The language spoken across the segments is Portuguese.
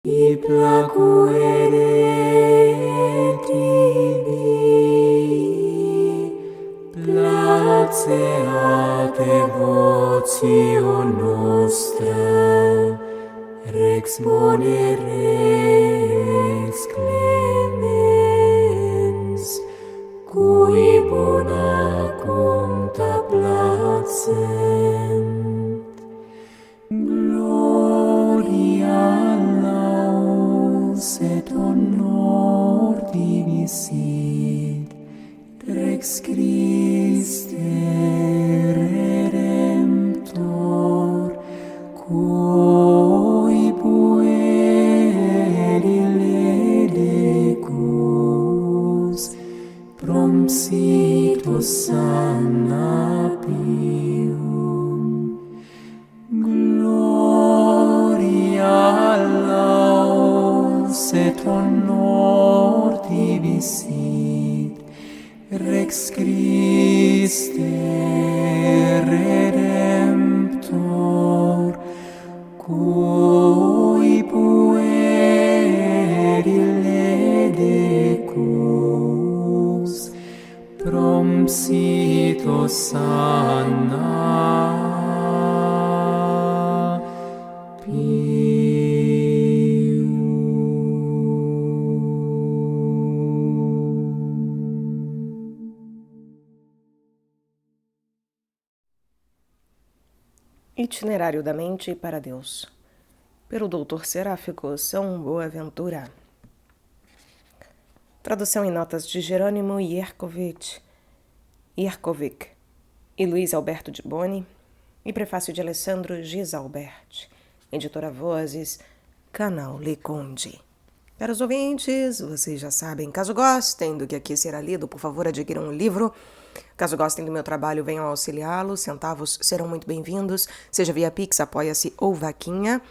Placere tibi, placeat devotio nostra, rex bone rex clemens, cui bona cuncta placent. Gloria laus et honor divisit, Rex Christe Redemptor, cui puerile decus, prompsitus sana pium. Gloria laus et honor divisit, Rex Christe Redemptor, cui puerile decus, prompsitus sana pium. Itinerário da Mente para Deus, pelo Dr. Seráfico São Boaventura. Tradução em notas de Jerônimo Ierkovic e Luiz Alberto de Boni, e prefácio de Alessandro Gisalbert, editora Vozes, Canal Leconde. Caros ouvintes, vocês já sabem, caso gostem do que aqui será lido, por favor adquiram um livro. Caso gostem do meu trabalho, venham auxiliá-lo, centavos serão muito bem-vindos, seja via Pix, Apoia-se ou Vaquinha.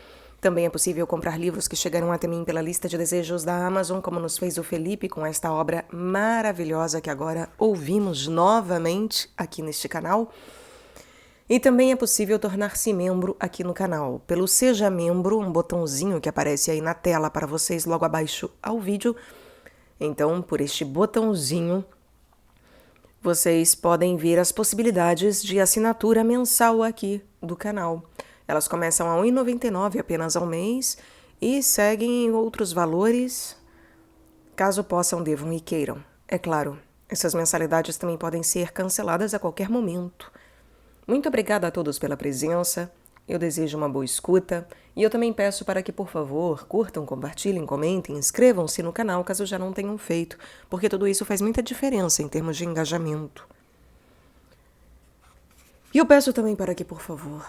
Também é possível comprar livros que chegarão até mim pela lista de desejos da Amazon, como nos fez o Felipe com esta obra maravilhosa que agora ouvimos novamente aqui neste canal. E também é possível tornar-se membro aqui no canal. Pelo Seja Membro, um botãozinho que aparece aí na tela para vocês logo abaixo ao vídeo. Então, por este botãozinho, vocês podem ver as possibilidades de assinatura mensal aqui do canal. Elas começam a R$ 1,99 apenas ao mês e seguem em outros valores, caso possam, devam e queiram. É claro, essas mensalidades também podem ser canceladas a qualquer momento. Muito obrigada a todos pela presença, eu desejo uma boa escuta e eu também peço para que, por favor, curtam, compartilhem, comentem, inscrevam-se no canal caso já não tenham feito, porque tudo isso faz muita diferença em termos de engajamento. E eu peço também para que, por favor,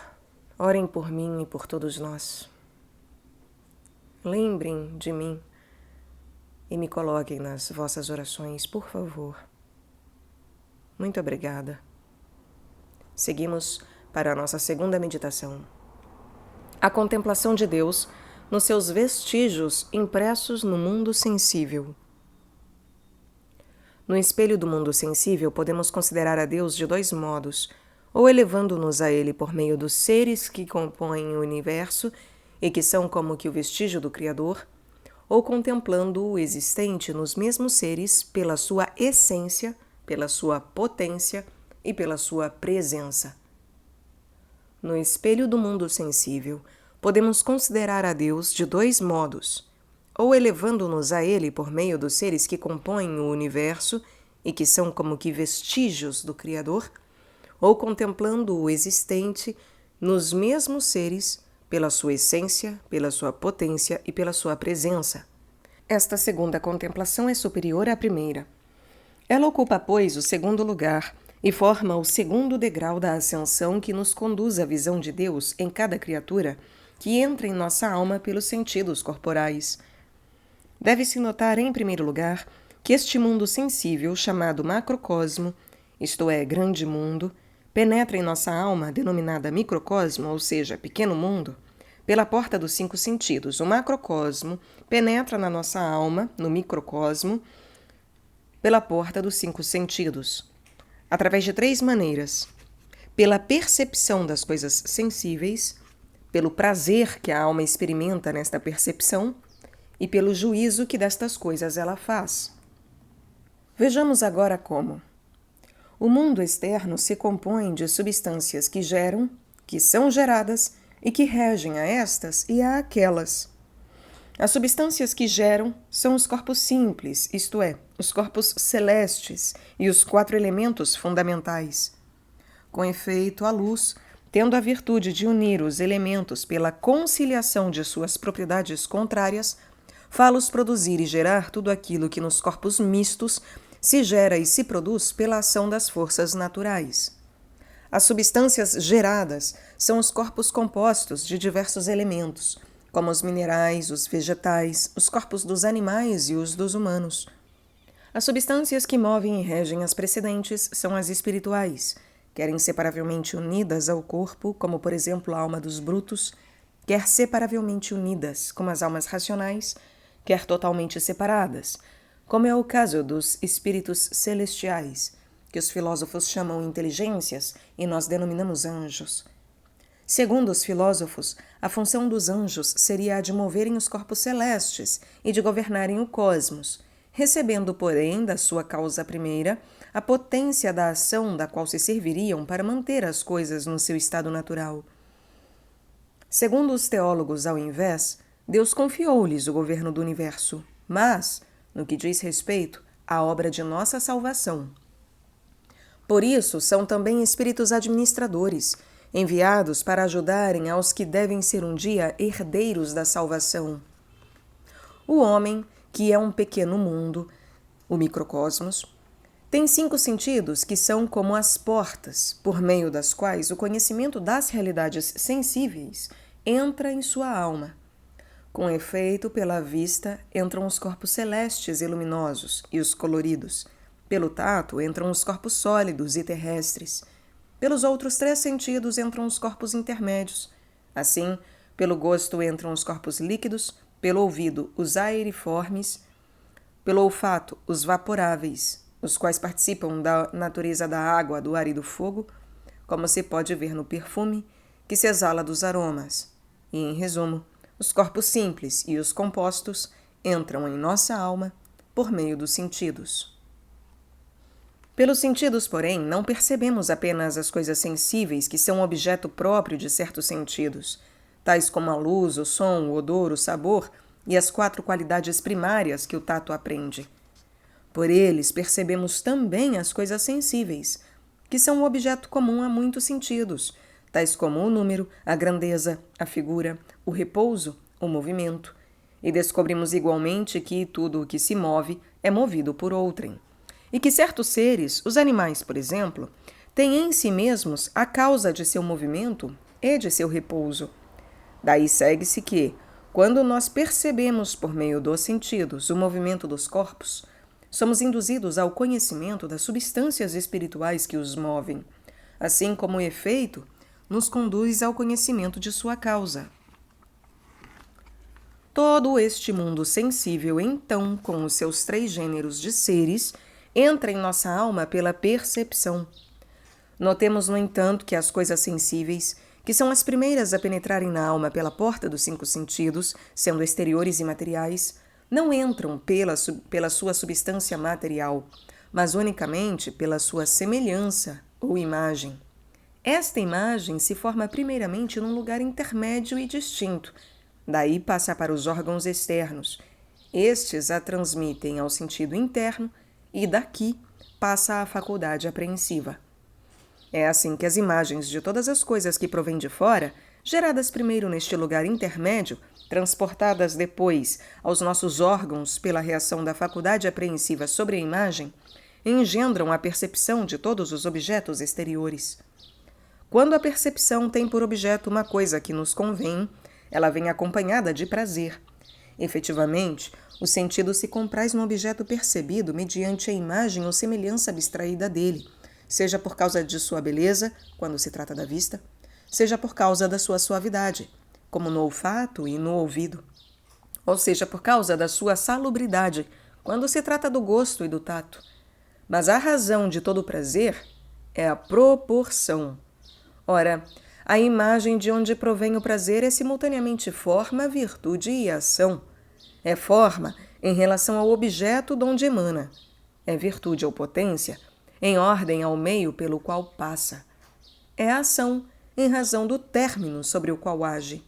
orem por mim e por todos nós. Lembrem de mim e me coloquem nas vossas orações, por favor. Muito obrigada. Seguimos para a nossa segunda meditação. A contemplação de Deus nos seus vestígios impressos no mundo sensível. No espelho do mundo sensível, podemos considerar a Deus de dois modos, ou elevando-nos a Ele por meio dos seres que compõem o universo e que são como que o vestígio do Criador, ou contemplando o existente nos mesmos seres pela sua essência, pela sua potência e pela sua presença. No espelho do mundo sensível, podemos considerar a Deus de dois modos, ou elevando-nos a Ele por meio dos seres que compõem o universo e que são como que vestígios do Criador, ou contemplando o existente nos mesmos seres pela sua essência, pela sua potência e pela sua presença. Esta segunda contemplação é superior à primeira. Ela ocupa, pois, o segundo lugar e forma o segundo degrau da ascensão que nos conduz à visão de Deus em cada criatura que entra em nossa alma pelos sentidos corporais. Deve-se notar, em primeiro lugar, que este mundo sensível, chamado macrocosmo, isto é, grande mundo, penetra em nossa alma, denominada microcosmo, ou seja, pequeno mundo, pela porta dos 5 sentidos. O macrocosmo penetra na nossa alma, no microcosmo, pela porta dos 5 sentidos, através de 3 maneiras: pela percepção das coisas sensíveis, pelo prazer que a alma experimenta nesta percepção e pelo juízo que destas coisas ela faz. Vejamos agora como. O mundo externo se compõe de substâncias que geram, que são geradas e que regem a estas e a aquelas. As substâncias que geram são os corpos simples, isto é, os corpos celestes e os 4 elementos fundamentais. Com efeito, a luz, tendo a virtude de unir os elementos pela conciliação de suas propriedades contrárias, fá-los produzir e gerar tudo aquilo que nos corpos mistos se gera e se produz pela ação das forças naturais. As substâncias geradas são os corpos compostos de diversos elementos, como os minerais, os vegetais, os corpos dos animais e os dos humanos. As substâncias que movem e regem as precedentes são as espirituais, quer inseparavelmente unidas ao corpo, como por exemplo a alma dos brutos, quer separavelmente unidas, como as almas racionais, quer totalmente separadas, como é o caso dos espíritos celestiais, que os filósofos chamam inteligências e nós denominamos anjos. Segundo os filósofos, a função dos anjos seria a de moverem os corpos celestes e de governarem o cosmos, recebendo, porém, da sua causa primeira, a potência da ação da qual se serviriam para manter as coisas no seu estado natural. Segundo os teólogos, ao invés, Deus confiou-lhes o governo do universo, mas, no que diz respeito à obra de nossa salvação. Por isso, são também espíritos administradores, enviados para ajudarem aos que devem ser um dia herdeiros da salvação. O homem, que é um pequeno mundo, o microcosmos, tem 5 sentidos que são como as portas, por meio das quais o conhecimento das realidades sensíveis entra em sua alma. Com efeito, pela vista entram os corpos celestes e luminosos e os coloridos. Pelo tato entram os corpos sólidos e terrestres. Pelos outros 3 sentidos entram os corpos intermédios. Assim, pelo gosto entram os corpos líquidos, pelo ouvido os aeriformes, pelo olfato os vaporáveis, os quais participam da natureza da água, do ar e do fogo, como se pode ver no perfume, que se exala dos aromas. E, em resumo, os corpos simples e os compostos entram em nossa alma por meio dos sentidos. Pelos sentidos, porém, não percebemos apenas as coisas sensíveis que são objeto próprio de certos sentidos, tais como a luz, o som, o odor, o sabor e as 4 qualidades primárias que o tato aprende. Por eles percebemos também as coisas sensíveis, que são um objeto comum a muitos sentidos, tais como o número, a grandeza, a figura, o repouso, o movimento, e descobrimos igualmente que tudo o que se move é movido por outrem, e que certos seres, os animais, por exemplo, têm em si mesmos a causa de seu movimento e de seu repouso. Daí segue-se que, quando nós percebemos por meio dos sentidos o movimento dos corpos, somos induzidos ao conhecimento das substâncias espirituais que os movem, assim como o efeito nos conduz ao conhecimento de sua causa. Todo este mundo sensível, então, com os seus 3 gêneros de seres, entra em nossa alma pela percepção. Notemos, no entanto, que as coisas sensíveis, que são as primeiras a penetrarem na alma pela porta dos 5 sentidos, sendo exteriores e materiais, não entram pela sua substância material, mas unicamente pela sua semelhança ou imagem. Esta imagem se forma primeiramente num lugar intermédio e distinto, daí passa para os órgãos externos. Estes a transmitem ao sentido interno e daqui passa à faculdade apreensiva. É assim que as imagens de todas as coisas que provêm de fora, geradas primeiro neste lugar intermédio, transportadas depois aos nossos órgãos pela reação da faculdade apreensiva sobre a imagem, engendram a percepção de todos os objetos exteriores. Quando a percepção tem por objeto uma coisa que nos convém, ela vem acompanhada de prazer. Efetivamente, o sentido se compraz no objeto percebido mediante a imagem ou semelhança abstraída dele, seja por causa de sua beleza, quando se trata da vista, seja por causa da sua suavidade, como no olfato e no ouvido, ou seja por causa da sua salubridade, quando se trata do gosto e do tato. Mas a razão de todo o prazer é a proporção. Ora, a imagem de onde provém o prazer é simultaneamente forma, virtude e ação. É forma em relação ao objeto de onde emana. É virtude ou potência em ordem ao meio pelo qual passa. É ação em razão do término sobre o qual age.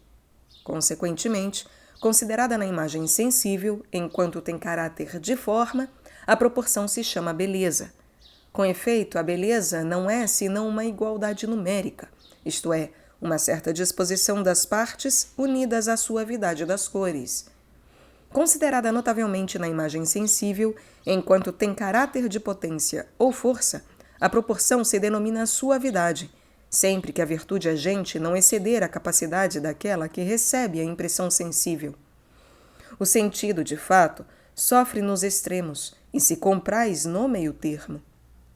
Consequentemente, considerada na imagem sensível, enquanto tem caráter de forma, a proporção se chama beleza. Com efeito, a beleza não é senão uma igualdade numérica, isto é, uma certa disposição das partes unidas à suavidade das cores. Considerada notavelmente na imagem sensível, enquanto tem caráter de potência ou força, a proporção se denomina suavidade, sempre que a virtude agente não exceder a capacidade daquela que recebe a impressão sensível. O sentido, de fato, sofre nos extremos e se compraz no meio-termo.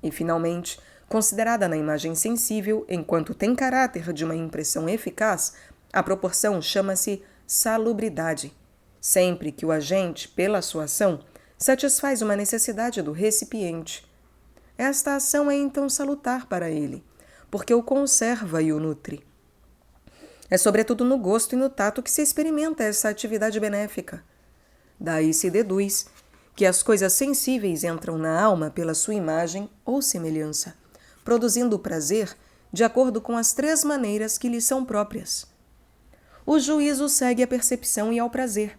E, finalmente, considerada na imagem sensível, enquanto tem caráter de uma impressão eficaz, a proporção chama-se salubridade, sempre que o agente, pela sua ação, satisfaz uma necessidade do recipiente. Esta ação é então salutar para ele, porque o conserva e o nutre. É sobretudo no gosto e no tato que se experimenta essa atividade benéfica. Daí se deduz que as coisas sensíveis entram na alma pela sua imagem ou semelhança, produzindo o prazer de acordo com as 3 maneiras que lhes são próprias. O juízo segue a percepção e ao prazer.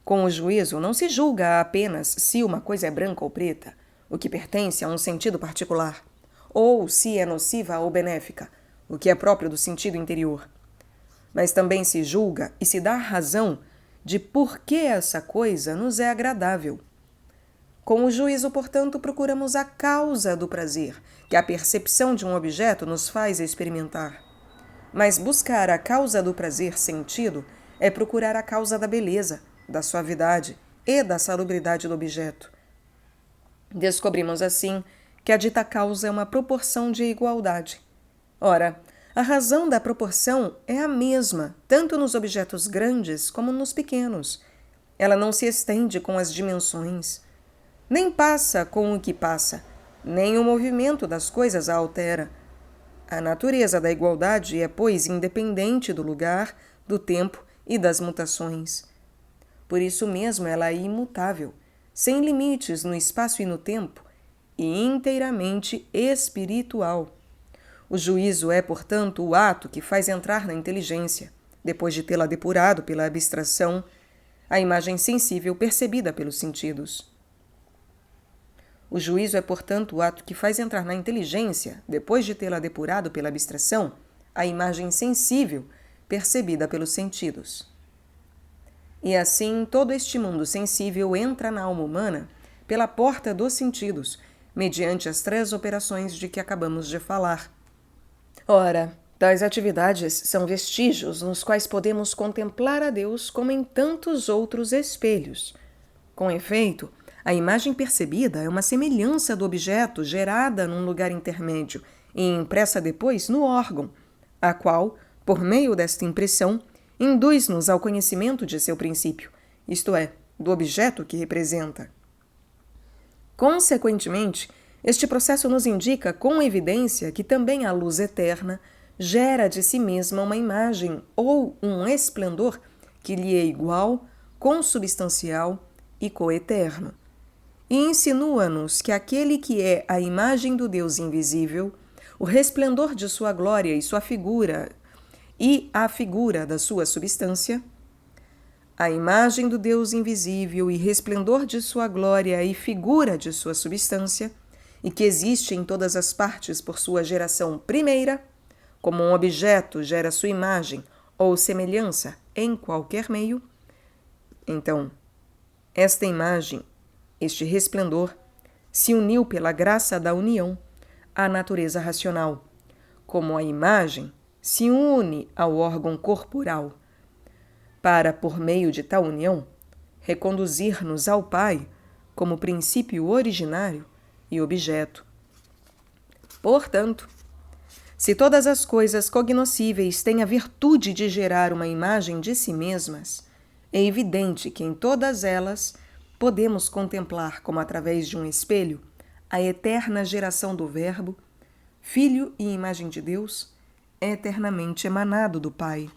Com o juízo não se julga apenas se uma coisa é branca ou preta, o que pertence a um sentido particular, ou se é nociva ou benéfica, o que é próprio do sentido interior. Mas também se julga e se dá razão de por que essa coisa nos é agradável. Com o juízo, portanto, procuramos a causa do prazer, que a percepção de um objeto nos faz experimentar. Mas buscar a causa do prazer sentido é procurar a causa da beleza, da suavidade e da salubridade do objeto. Descobrimos assim que a dita causa é uma proporção de igualdade. Ora, a razão da proporção é a mesma, tanto nos objetos grandes como nos pequenos. Ela não se estende com as dimensões, nem passa com o que passa, nem o movimento das coisas a altera. A natureza da igualdade é, pois, independente do lugar, do tempo e das mutações. Por isso mesmo ela é imutável, sem limites no espaço e no tempo, e inteiramente espiritual. O juízo é, portanto, o ato que faz entrar na inteligência, depois de tê-la depurado pela abstração, a imagem sensível percebida pelos sentidos. O juízo é, portanto, o ato que faz entrar na inteligência, depois de tê-la depurado pela abstração, a imagem sensível percebida pelos sentidos. E assim, todo este mundo sensível entra na alma humana pela porta dos sentidos, mediante as 3 operações de que acabamos de falar. Ora, tais atividades são vestígios nos quais podemos contemplar a Deus como em tantos outros espelhos. Com efeito, a imagem percebida é uma semelhança do objeto gerada num lugar intermédio e impressa depois no órgão, a qual, por meio desta impressão, induz-nos ao conhecimento de seu princípio, isto é, do objeto que representa. Consequentemente, este processo nos indica com evidência que também a luz eterna gera de si mesma uma imagem ou um esplendor que lhe é igual, consubstancial e coeterno. E insinua-nos que aquele que é a imagem do Deus invisível, o resplendor de sua glória e sua figura e a figura da sua substância, a imagem do Deus invisível e resplendor de sua glória e figura de sua substância, e que existe em todas as partes por sua geração primeira, como um objeto gera sua imagem ou semelhança em qualquer meio, então, esta imagem, este resplendor, se uniu pela graça da união à natureza racional, como a imagem se une ao órgão corporal, para, por meio de tal união, reconduzir-nos ao Pai como princípio originário e objeto. Portanto, se todas as coisas cognoscíveis têm a virtude de gerar uma imagem de si mesmas, é evidente que em todas elas podemos contemplar, como através de um espelho, a eterna geração do Verbo, Filho e imagem de Deus, eternamente emanado do Pai.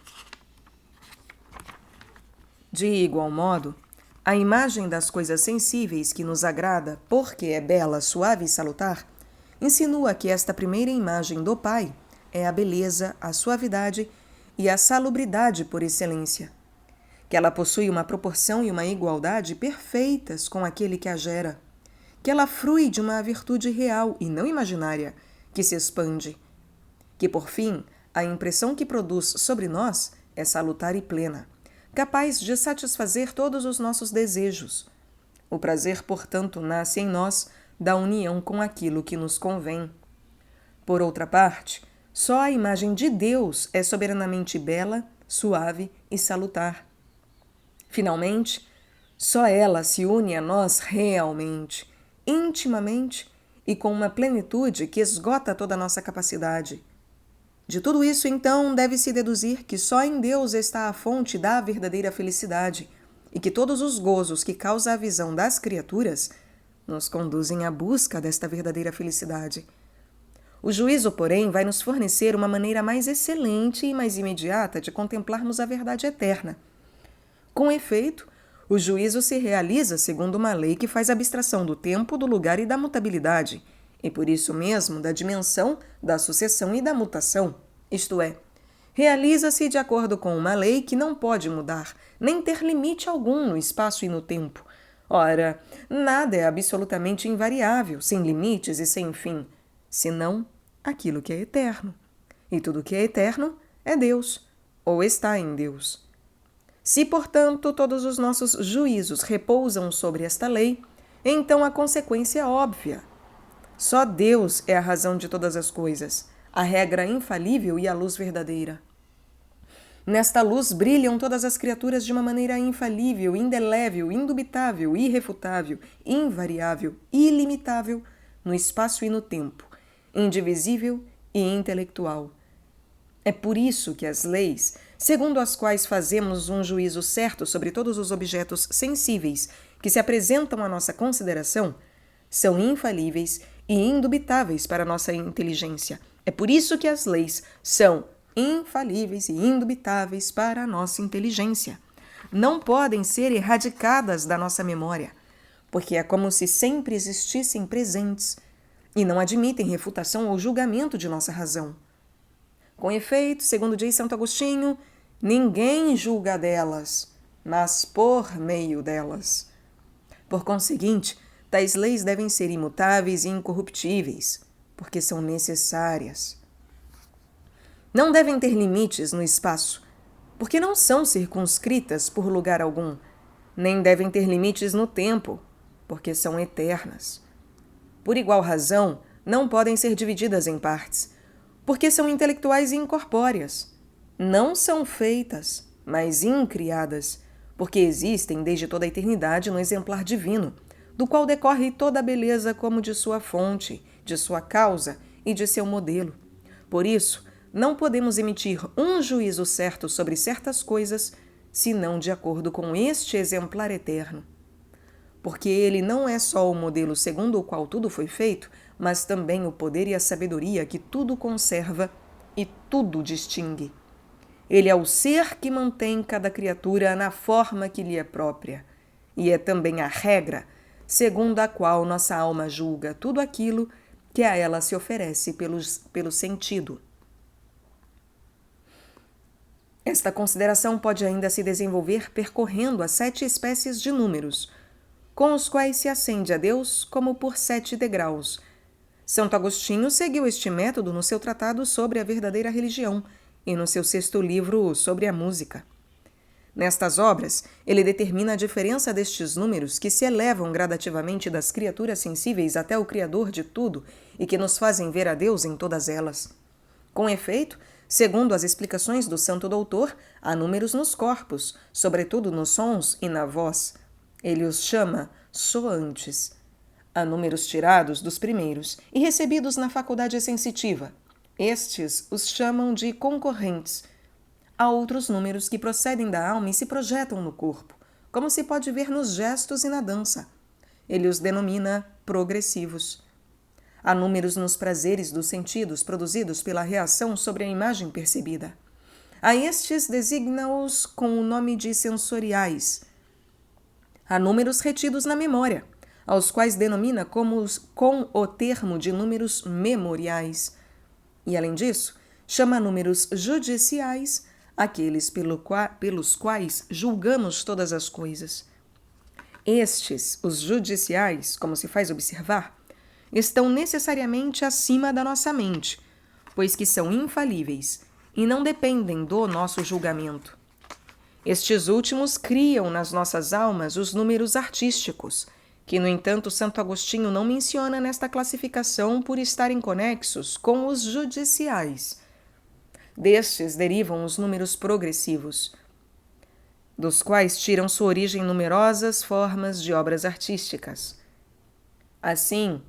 De igual modo, A imagem das coisas sensíveis que nos agrada, porque é bela, suave e salutar, insinua que esta primeira imagem do Pai é a beleza, a suavidade e a salubridade por excelência, que ela possui uma proporção e uma igualdade perfeitas com aquele que a gera, que ela frui de uma virtude real e não imaginária, que se expande, que, por fim, a impressão que produz sobre nós é salutar e plena, capaz de satisfazer todos os nossos desejos. O prazer, portanto, nasce em nós da união com aquilo que nos convém. Por outra parte, só a imagem de Deus é soberanamente bela, suave e salutar. Finalmente, só ela se une a nós realmente, intimamente e com uma plenitude que esgota toda a nossa capacidade. De tudo isso, então, deve-se deduzir que só em Deus está a fonte da verdadeira felicidade e que todos os gozos que causa a visão das criaturas nos conduzem à busca desta verdadeira felicidade. O juízo, porém, vai nos fornecer uma maneira mais excelente e mais imediata de contemplarmos a verdade eterna. Com efeito, o juízo se realiza segundo uma lei que faz abstração do tempo, do lugar e da mutabilidade, e por isso mesmo da dimensão, da sucessão e da mutação, isto é, realiza-se de acordo com uma lei que não pode mudar, nem ter limite algum no espaço e no tempo. Ora, nada é absolutamente invariável, sem limites e sem fim, senão aquilo que é eterno. E tudo que é eterno é Deus, ou está em Deus. Se, portanto, todos os nossos juízos repousam sobre esta lei, então a consequência é óbvia. Só Deus é a razão de todas as coisas, a regra infalível e a luz verdadeira. Nesta luz brilham todas as criaturas de uma maneira infalível, indelével, indubitável, irrefutável, invariável, ilimitável, no espaço e no tempo, indivisível e intelectual. É por isso que as leis, segundo as quais fazemos um juízo certo sobre todos os objetos sensíveis que se apresentam à nossa consideração, são infalíveis e indubitáveis para a nossa inteligência. É por isso que as leis são infalíveis e indubitáveis para a nossa inteligência. Não podem ser erradicadas da nossa memória, porque é como se sempre existissem presentes e não admitem refutação ou julgamento de nossa razão. Com efeito, segundo diz Santo Agostinho, ninguém julga delas, mas por meio delas. Por conseguinte, tais leis devem ser imutáveis e incorruptíveis, porque são necessárias. Não devem ter limites no espaço, porque não são circunscritas por lugar algum, nem devem ter limites no tempo, porque são eternas. Por igual razão, não podem ser divididas em partes, porque são intelectuais e incorpóreas. Não são feitas, mas incriadas, porque existem desde toda a eternidade no exemplar divino, do qual decorre toda a beleza como de sua fonte, de sua causa e de seu modelo. Por isso, não podemos emitir um juízo certo sobre certas coisas, senão de acordo com este exemplar eterno. Porque ele não é só o modelo segundo o qual tudo foi feito, mas também o poder e a sabedoria que tudo conserva e tudo distingue. Ele é o ser que mantém cada criatura na forma que lhe é própria, e é também a regra segundo a qual nossa alma julga tudo aquilo que a ela se oferece pelo sentido. Esta consideração pode ainda se desenvolver percorrendo as 7 espécies de números, com os quais se ascende a Deus como por 7 degraus. Santo Agostinho seguiu este método no seu tratado sobre a verdadeira religião e no seu 6º livro sobre a música. Nestas obras, ele determina a diferença destes números que se elevam gradativamente das criaturas sensíveis até o Criador de tudo e que nos fazem ver a Deus em todas elas. Com efeito, segundo as explicações do Santo Doutor, há números nos corpos, sobretudo nos sons e na voz. Ele os chama soantes. Há números tirados dos primeiros e recebidos na faculdade sensitiva. Estes os chamam de concorrentes. Há outros números que procedem da alma e se projetam no corpo, como se pode ver nos gestos e na dança. Ele os denomina progressivos. Há números nos prazeres dos sentidos produzidos pela reação sobre a imagem percebida. A estes designa-os com o nome de sensoriais. Há números retidos na memória, aos quais denomina com o termo de números memoriais. E, além disso, chama números judiciais aqueles pelos quais julgamos todas as coisas. Estes, os judiciais, como se faz observar, estão necessariamente acima da nossa mente, pois que são infalíveis e não dependem do nosso julgamento. Estes últimos criam nas nossas almas os números artísticos, que, no entanto, Santo Agostinho não menciona nesta classificação por estarem conexos com os judiciais. Destes derivam os números progressivos, dos quais tiram sua origem numerosas formas de obras artísticas. Assim,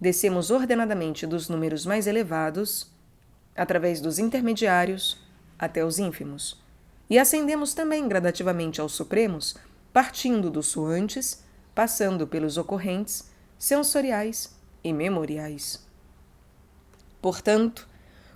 descemos ordenadamente dos números mais elevados, através dos intermediários, até os ínfimos, e ascendemos também gradativamente aos supremos, partindo dos soantes, passando pelos ocorrentes, sensoriais e memoriais. Portanto,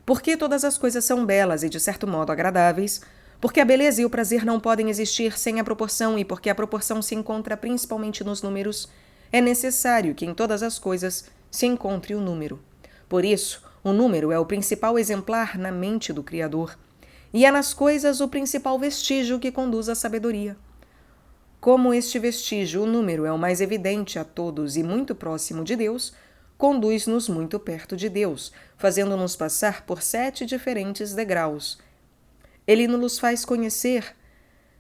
porque todas as coisas são belas e de certo modo agradáveis, porque a beleza e o prazer não podem existir sem a proporção e porque a proporção se encontra principalmente nos números, é necessário que em todas as coisas se encontre o número. Por isso, o número é o principal exemplar na mente do Criador, e é nas coisas o principal vestígio que conduz à sabedoria. Como este vestígio, o número, é o mais evidente a todos e muito próximo de Deus, conduz-nos muito perto de Deus, fazendo-nos passar por 7 diferentes degraus. Ele nos faz conhecer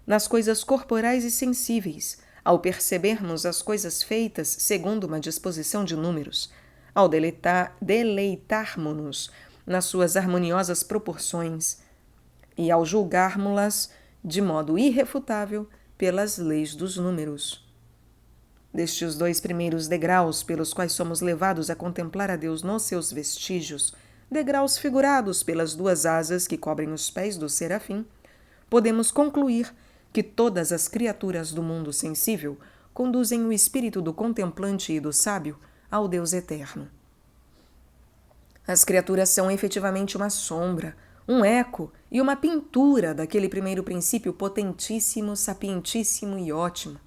nas coisas corporais e sensíveis, ao percebermos as coisas feitas segundo uma disposição de números, ao deleitarmos-nos nas suas harmoniosas proporções e ao julgarmos-las de modo irrefutável pelas leis dos números. Destes 2 primeiros degraus pelos quais somos levados a contemplar a Deus nos seus vestígios, degraus figurados pelas 2 asas que cobrem os pés do serafim, podemos concluir que todas as criaturas do mundo sensível conduzem o espírito do contemplante e do sábio ao Deus eterno. As criaturas são efetivamente uma sombra, um eco e uma pintura daquele primeiro princípio potentíssimo, sapientíssimo e ótimo,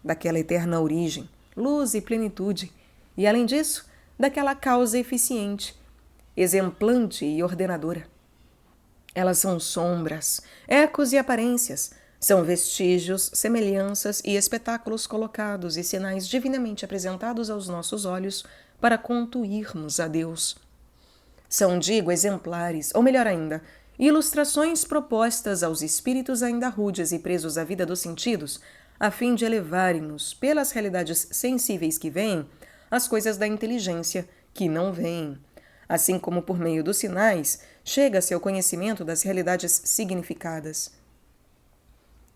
daquela eterna origem, luz e plenitude, e, além disso, daquela causa eficiente, exemplante e ordenadora. Elas são sombras, ecos e aparências, são vestígios, semelhanças e espetáculos colocados e sinais divinamente apresentados aos nossos olhos para contuirmos a Deus. São, digo, exemplares, ou melhor ainda, ilustrações propostas aos espíritos ainda rudes e presos à vida dos sentidos, a fim de elevarem-nos, pelas realidades sensíveis que veem, às coisas da inteligência que não veem. Assim como por meio dos sinais, chega-se ao conhecimento das realidades significadas.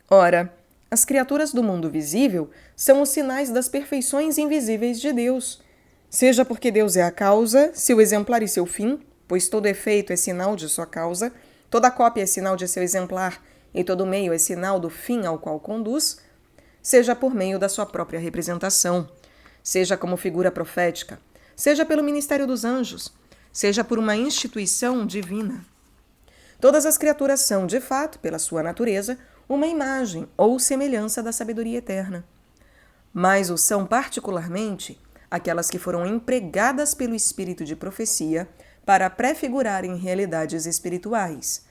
Ora, as criaturas do mundo visível são os sinais das perfeições invisíveis de Deus, seja porque Deus é a causa, seu exemplar e seu fim, pois todo efeito é sinal de sua causa, toda cópia é sinal de seu exemplar e todo meio é sinal do fim ao qual conduz, seja por meio da sua própria representação, seja como figura profética, seja pelo ministério dos anjos, seja por uma instituição divina. Todas as criaturas são, de fato, pela sua natureza, uma imagem ou semelhança da sabedoria eterna. Mas o são particularmente aquelas que foram empregadas pelo espírito de profecia para prefigurarem realidades espirituais.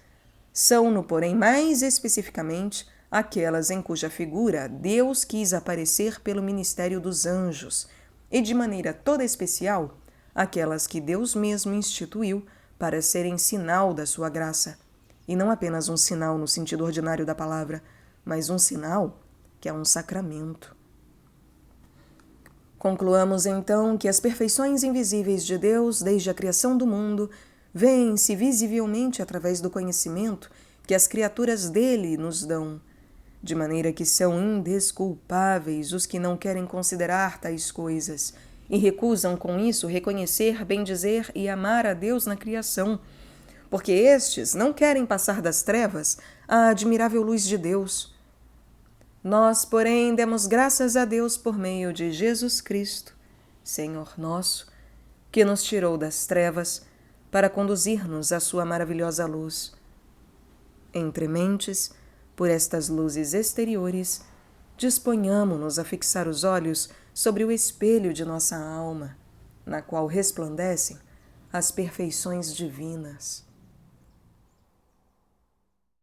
São-no, porém, mais especificamente, aquelas em cuja figura Deus quis aparecer pelo ministério dos anjos, e de maneira toda especial, aquelas que Deus mesmo instituiu para serem sinal da sua graça, e não apenas um sinal no sentido ordinário da palavra, mas um sinal que é um sacramento. Concluamos então que as perfeições invisíveis de Deus, desde a criação do mundo, vêem-se visivelmente através do conhecimento que as criaturas dele nos dão, de maneira que são indesculpáveis os que não querem considerar tais coisas e recusam com isso reconhecer, bendizer e amar a Deus na criação, porque estes não querem passar das trevas à admirável luz de Deus. Nós, porém, demos graças a Deus por meio de Jesus Cristo, Senhor nosso, que nos tirou das trevas para conduzir-nos à sua maravilhosa luz. Entre mentes, por estas luzes exteriores, disponhamo-nos a fixar os olhos sobre o espelho de nossa alma, na qual resplandecem as perfeições divinas.